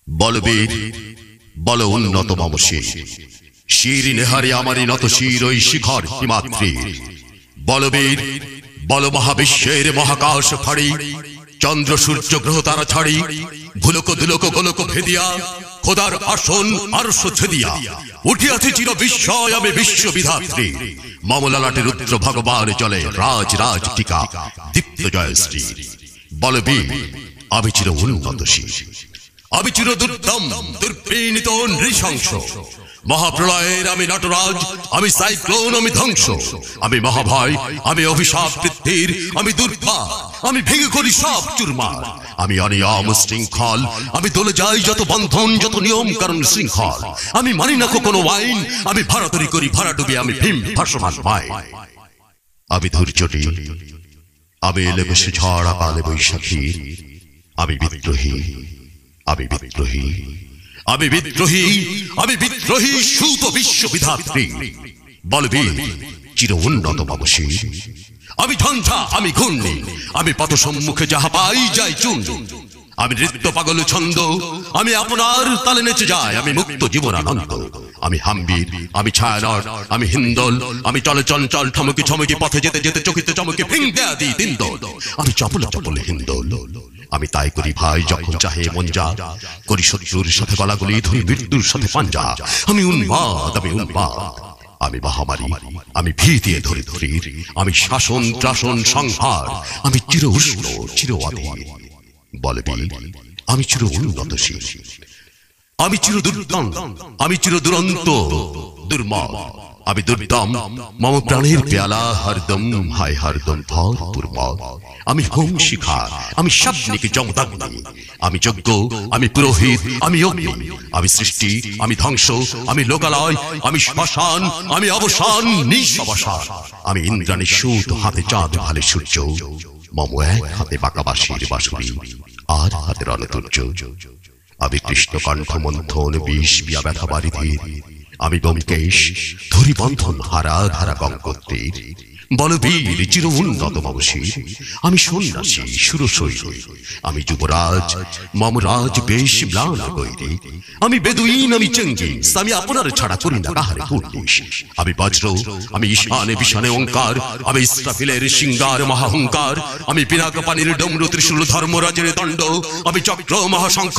বলবীর বল উন্নত মমশীর শির নেহারে আমারই নত শির ওই শিখর হিমাদ্রির বলবীর বল মহাবিশ্বের মহাকাশ ফাড়ি চন্দ্র সূর্য গ্রহ তারা ছাড়ি ভুলক দুলক গোলক ভেদিয়া খোদার আসন আরশ ছেদিয়া উঠিয়াছে চির বিস্ময় আমি বিশ্ব বিধাত্রী মামলালাটে রুদ্র ভগবান চলে রাজ রাজ টিকা দীপ্ত জয়শ্রী বলবীর আমি চির উন্নতশীল আমি চির দুর্দম দুর্বিনীত নৃশংস মহাপ্রলয়ের আমি নটরাজ আমি সাইক্লোন আমি ধ্বংস আমি মহাভয় আমি অভিশাপ পৃথিবীর আমি দুর্বা আমি ভেঙে করি সব চুরমার আমি অনিয়ম শৃঙ্খল আমি দলে যাই যত বন্ধন যত নিয়ম কারণ শৃঙ্খল আমি মানি না কোনো আইন আমি ভাড়াতরি করি ভাড়া ডুবি আমি ভীম ভাসমান পাই আমি ধৈর্যটি আমি এলে বসে ঝড় আকালে বৈশাখী আমি বিদ্রোহী আমি বিদ্রোহী আমি বিদ্রোহী আমি বিদ্রোহী সুত বিশ্ব বিধাত্রী বলবীর চির উন্নত মমশীর আমি ঝঞ্ঝা আমি ঘূর্ণি আমি পথ সম্মুখে যাহা পাই যাই চুন আমি নৃত্য পাগল ছন্দ আমি আপনার তালে নেচে যাই আমি মুক্ত জীবনানন্দ আমি হাম্বির আমি ছায়ানট আমি হিন্দল আমি চলে চঞ্চল ঠমকি ছমকি পথে যেতে যেতে চকিতে চমকে ভিংতে আদি দিন্দল আমি চপল চপল হিন্দল আমি তাই করি ভাই যখন চাহে মন যা করি শত্রুর সাথে গলাগলি ধরি মৃত্যুর সাথে পাঞ্জা আমি উন্মাদ আমি উন্মাদ আমি মহামারী আমি ভীতি ধরিত্রীর আমি শাসন ত্রাসন সংহার আমি চির উষ্ণ চির অধীর বলবীর আমি চির উন্নতশীল আমি চির দুর্দম আমি চির দুরন্ত দুর্মদ আমি দুর্দম মম প্রাণের পেয়ালা হরদম হায় হরদম ভরপুর মদ আমি হোম শিখা আমি শাবনিকে জমদাগ্নি আমি যজ্ঞ আমি পুরোহিত আমি অগ্নি আমি সৃষ্টি আমি ধ্বংস আমি লোকালয় আমি শ্মশান আমি অবসান নিঃশবসান আমি ইন্দ্রাণী সুত হাতে চাঁদ ভালে সূর্য মম এক হাতে বাঁকা বাঁশির বাঁশুরি আর হাতে রণতুর্য আমি কৃষ্ণ কণ্ঠ মন্থন বিষ বিয়া ব্যথা বারিধির আমি ব্যোমকেশ ধরি বন্ধন হারা ধারা গঙ্গোত্রীর বলবীর চির উন্নত মমশীর আমি সন্ন্যাসী সুরশৈলী আমি যুবরাজ মম রাজ বেশ ম্লান গৈরী আমি বেদুইন আমি চেঙ্গিস আমি আপনার ছাড়া করি না কাহারে পুলিশ আমি বজ্র আমি ঈশানে বিশানে ওঙ্কার আমি ইসরাফিলের সিঙ্গার মহাহংকার আমি পিনাক পানির ডমরু ত্রিশূল ধর্মরাজের দণ্ড আমি চক্র মহাশঙ্খ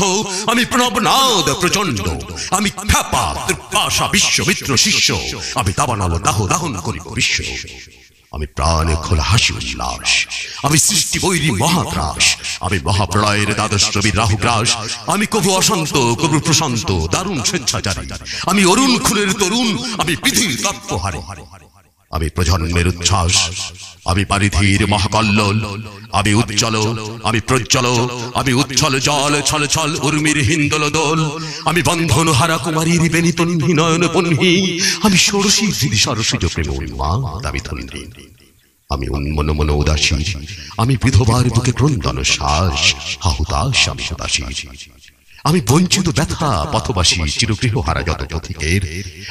আমি প্রণবনাদ প্রচণ্ড আমি খ্যাপা তৃপাশা বিশ্বমিত্র শিষ্য আমি দাবানল দাহ দাহন করিব বিশ্ব আমি প্রাণে খোলা হাসি উল্লাস আমি সৃষ্টি বৈরী মহাত্রাস আমি মহাপ্রলয়ের দ্বাদশ রবি রাহুগ্রাস আমি কবু অশান্ত কবু প্রশান্ত দারুণ স্বেচ্ছাচারী আমি অরুণ খুনের তরুণ আমি পৃথিবীর তত্ত্বহারী আমি প্রজন্মের উচ্ছ্বাস আমি পারিধির মহাকল্লোল আমি উজ্জ্বল আমি প্রজ্জ্বল আমি উচ্ছল জল ছল ছল উর্মির হিন্দল দোল আমি বন্ধন হারা কুমারীর বেনিতন্হি নয়ন পন্হি আমি ষোড়শী হৃদি সরসিজ প্রেম উন্মাদ আমি ধন্যী আমি উন্মন মন উদাসী আমি বিধবার বুকে ক্রন্দন শ্বাস হাহুতাস আমি হতাশী আমি বঞ্চিত ব্যথা পথবাসী চিরগৃহ হারা যত পথিকের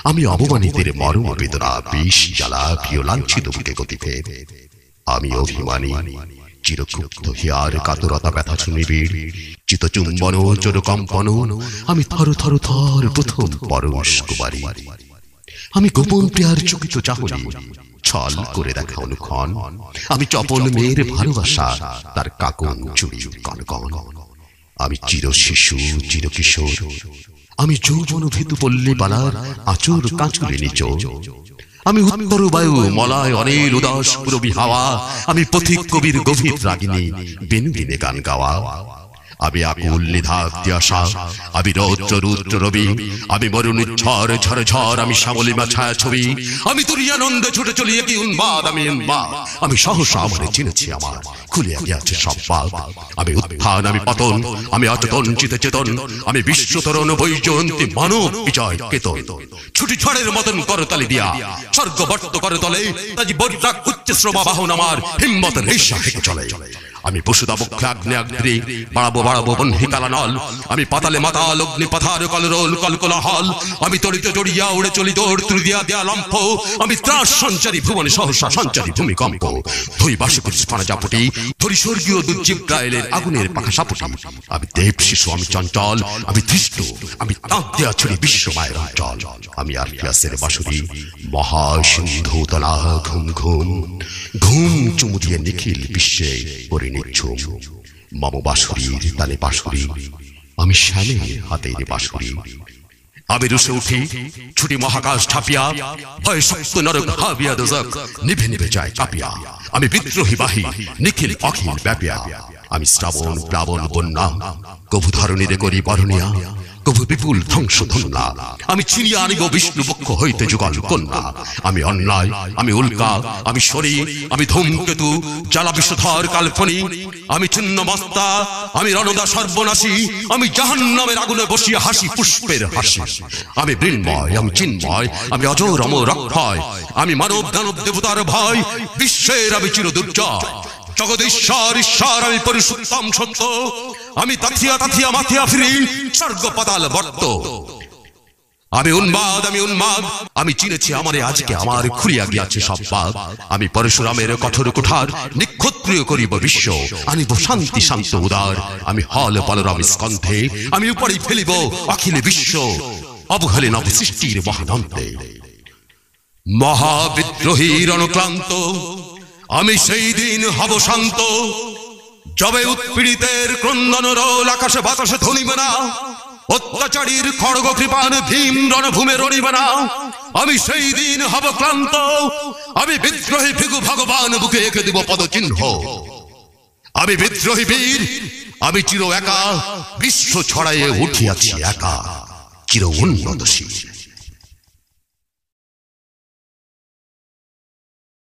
আমি অবমানিতের মরম বেদনা বিষ জ্বালা প্রিয় লাঞ্ছিত বুকে গতিফের আমি অভিমানী চিরক্ষুব্ধ হিয়ার কাতরতা ব্যথা শুনিবিড় চিতচুম্বন চোরকম্পন আমি থর থর থর প্রথম পরশ কুমারী আমি গোপন প্রিয়ার চকিত চাহনি ছল করে দেখা অনুক্ষণ আমি চপল মেয়ের ভালোবাসা তার কাকন চুড়ি কনকন আমি চির শিশু চির কিশোর আমি যৌবন ভীতু পল্লী বালার আচর কাঁচুরে নিচ আমি উত্তর বায়ু মলয় অনিল উদাস পুরবী হাওয়া আমি পথিক কবির গভীর রাগিনী বেনুবিনে গান গাওয়া আমি আকুল নিধাব্দি আশা আমি রৌদ্র রুদ্র রবি আমি বরুণ ঝড় ঝড় ঝড় আমি শ্যামলিমা ছায়া ছবি আমি তুরিয়ানন্দে ছুটে চলি কি উন্মাদ আমি উন্মাদ আমি সহসা আমারে চিনেছি আমার খুলে গিয়েছে সব পাপ আমি উত্থান আমি পতন আমি অচেতন চিতে চেতন আমি বিশ্বতরণ বৈজয়ন্তী মানব বিজয় কেতন ছুটি ঝড়ের মতন করতালি দিয়া স্বর্গ বর্ত করে তলে তাজি বৈরাগ উচ্চ শ্রমা বাহন আমার হিম্মত রেশা থেকে চলে আমি বসুদা বক্ষে আগ্নেয়াগ্রে বাড়াবো বাড়াবো বহ্নিকালা নল। আমি পাতালে মাতাল অগ্নি পাথার কলরোল কলকোলাহল। আমি তড়িতে জড়িয়া উড়ে চলি দৌড় ত্রিদিয়া দেয়া লম্ফ। আমি ত্রাস সঞ্চারী ভুবনে সহসা সঞ্চারী ভূমিকম্প। ধরি বাসুকুর স্পানা জাপুটি, ধরি স্বর্গীয় দুর্জিব্রাইলের আগুনের পাখা সাপুটি। আমি দেব শিশু, আমি চঞ্চল, আমি ধৃষ্ট, আমি তাঁত দেয়া ছড়ি বিশ্ব মায়ের অঞ্চল। আমি আর্কিয়াসের বাঁশুরি, মহাসিন্ধু তলা ঘুম ঘুম ঘুম চুমু দিয়ে নিখিল বিশ্বে করে নিচ্ছুম। মম বাঁশুরির তালে বাঁশুরি, আমি শ্যামে হাতের বাঁশুরি। আমি রুসে উঠি ছুটি মহাকাশ ছাপিয়া, ভয় শক্ত নরক হাবিয়া দোজক নিভে নিভে যায় কাঁপিয়া। আমি বিদ্রোহী বাহী নিখিল অখিল ব্যাপিয়া। আমি শ্রাবণ প্লাবন বন্যা, কভু ধরণীরে করি বরণিয়া, কভু বিপুল ধ্বংস ধন্যা। আমি ছিনিয়া আনিব বিষ্ণু বক্ষ হইতে যুগল কন্যা। আমি অন্যায়, আমি উল্কা, আমি শরী, আমি ধূমকেতু, জ্বালা বিষধর কাল্পনিক। আমি ছিন্ন মস্তা, আমি রণদা সর্বনাশী। আমি জাহান্নামের আগুনে বসিয়া হাসি পুষ্পের হাসি। আমি বৃন্ময়, আমি চিন্ময়, আমি অজর অমর অক্ষয়। আমি মানব দানব দেবতার ভয়, বিশ্বের আমি চির দুর্জয়। জগদীশ্বর ঈশ্বর, আমি পরিশুদ্ধম সত্য। আমি তাথিয়া তাথিয়া মাথিয়া ফিরি স্বর্গ পাতাল বর্ত। আমি উন্মাদ, আমি উন্মাদ, আমি চিনেছি আমারে আজকে আমার খুঁড়িয়া গিয়াছে সব পাপ। আমি পরশুরামের কঠোর কুঠার নিক্ষত্রিয় করিব বিশ্ব, আনিব শান্তি শান্ত উদার। আমি হল বলরাম স্কন্ধে, আমি উপরে ফেলিব অখিলে বিশ্ব অবহেলে নব সৃষ্টির মহানন্দে। মহাবিদ্রোহী রণক্লান্ত, আমি সেই দিন হব শান্ত, যবে উৎপীড়িতের ক্রন্দন রোল আকাশে বাতাসে ধনিবে না, অত্যাচারীর খড়গ কৃপান ভীম রণভূমে রণিবে না। আমি সেই দিন হব ক্লান্ত, আমি বিদ্রোহী ভিগু ভগবান বুকে এঁকে দিব পদচিহ্ন। আমি বিদ্রোহী বীর, আমি চির একা, বিশ্ব ছড়াইয়ে উঠিয়াছি একা, চির উন্নতশীল।